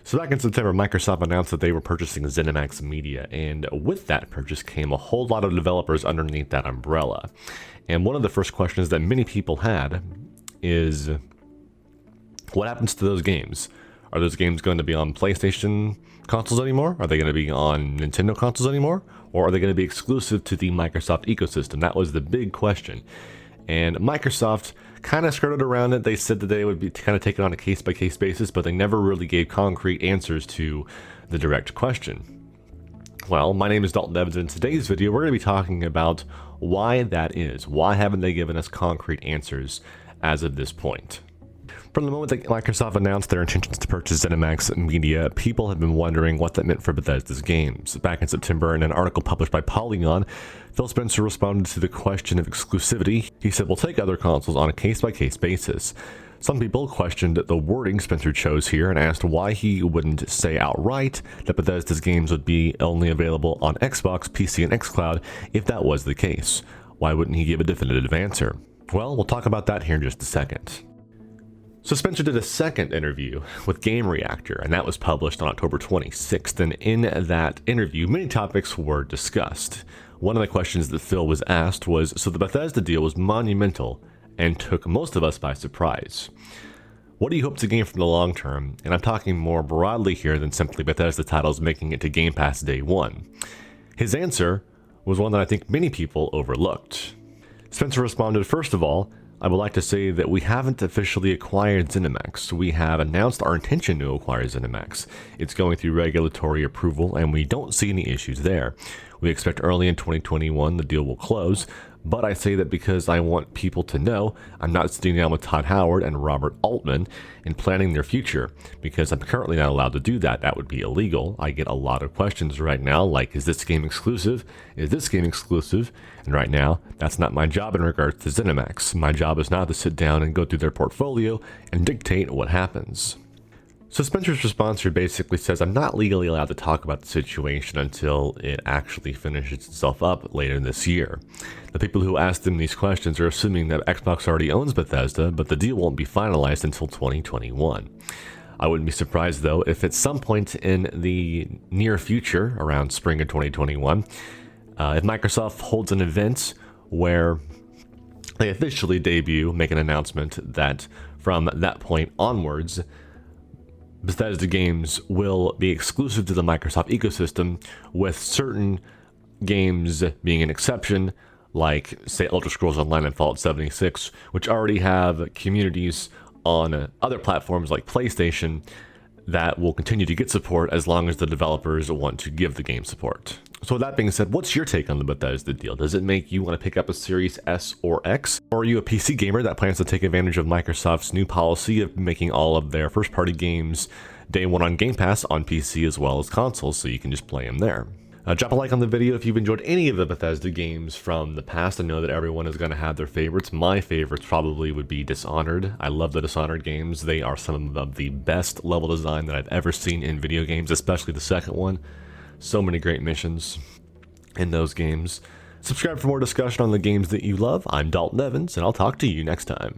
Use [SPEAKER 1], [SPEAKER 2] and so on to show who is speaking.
[SPEAKER 1] So back in September, Microsoft announced that they were purchasing ZeniMax Media, and with that purchase came a whole lot of developers underneath that umbrella. And one of the first questions that many people had is, what happens to those games? Are those games going to be on PlayStation consoles anymore? Are they going to be on Nintendo consoles anymore? Or are they going to be exclusive to the Microsoft ecosystem? That was the big question. And Microsoft kind of skirted around it. They said that they would be kind of taken on a case-by-case basis, but they never really gave concrete answers to the direct question. Well, my name is Dalton Evans, and in today's video, we're going to be talking about why that is. Why haven't they given us concrete answers as of this point? From the moment that Microsoft announced their intentions to purchase ZeniMax Media, people have been wondering what that meant for Bethesda's games. Back in September, in an article published by Polygon, Phil Spencer responded to the question of exclusivity. He said, "We'll take other consoles on a case-by-case basis." Some people questioned the wording Spencer chose here and asked why he wouldn't say outright that Bethesda's games would be only available on Xbox, PC, and xCloud if that was the case. Why wouldn't he give a definitive answer? Well, we'll talk about that here in just a second. So Spencer did a second interview with GameReactor, and that was published on October 26th, and in that interview, many topics were discussed. One of the questions that Phil was asked was, so the Bethesda deal was monumental and took most of us by surprise. What do you hope to gain from the long term? And I'm talking more broadly here than simply Bethesda titles making it to Game Pass day one. His answer was one that I think many people overlooked. Spencer responded, "First of all, I would like to say that we haven't officially acquired ZeniMax. We have announced our intention to acquire ZeniMax. It's going through regulatory approval, and we don't see any issues there. We expect early in 2021 the deal will close, but I say that because I want people to know I'm not sitting down with Todd Howard and Robert Altman and planning their future, because I'm currently not allowed to do that. That would be illegal. I get a lot of questions right now, like, is this game exclusive? Is this game exclusive? And right now, that's not my job in regards to ZeniMax. My job is not to sit down and go through their portfolio and dictate what happens." So Spencer's response here basically says, I'm not legally allowed to talk about the situation until it actually finishes itself up later this year. The people who asked him these questions are assuming that Xbox already owns Bethesda, but the deal won't be finalized until 2021. I wouldn't be surprised, though, if at some point in the near future, around spring of 2021, if Microsoft holds an event where they officially debut, make an announcement that from that point onwards, Bethesda games will be exclusive to the Microsoft ecosystem, with certain games being an exception, like, say, Elder Scrolls Online and Fallout 76, which already have communities on other platforms like PlayStation that will continue to get support as long as the developers want to give the game support. So with that being said, what's your take on the Bethesda deal? Does it make you want to pick up a Series S or X? Or are you a PC gamer that plans to take advantage of Microsoft's new policy of making all of their first-party games day one on Game Pass on PC as well as consoles, so you can just play them there? Drop a like on the video if you've enjoyed any of the Bethesda games from the past. I know that everyone is going to have their favorites. My favorites probably would be Dishonored. I love the Dishonored games. They are some of the best level design that I've ever seen in video games, especially the second one. So many great missions in those games. Subscribe for more discussion on the games that you love. I'm Dalton Evans, and I'll talk to you next time.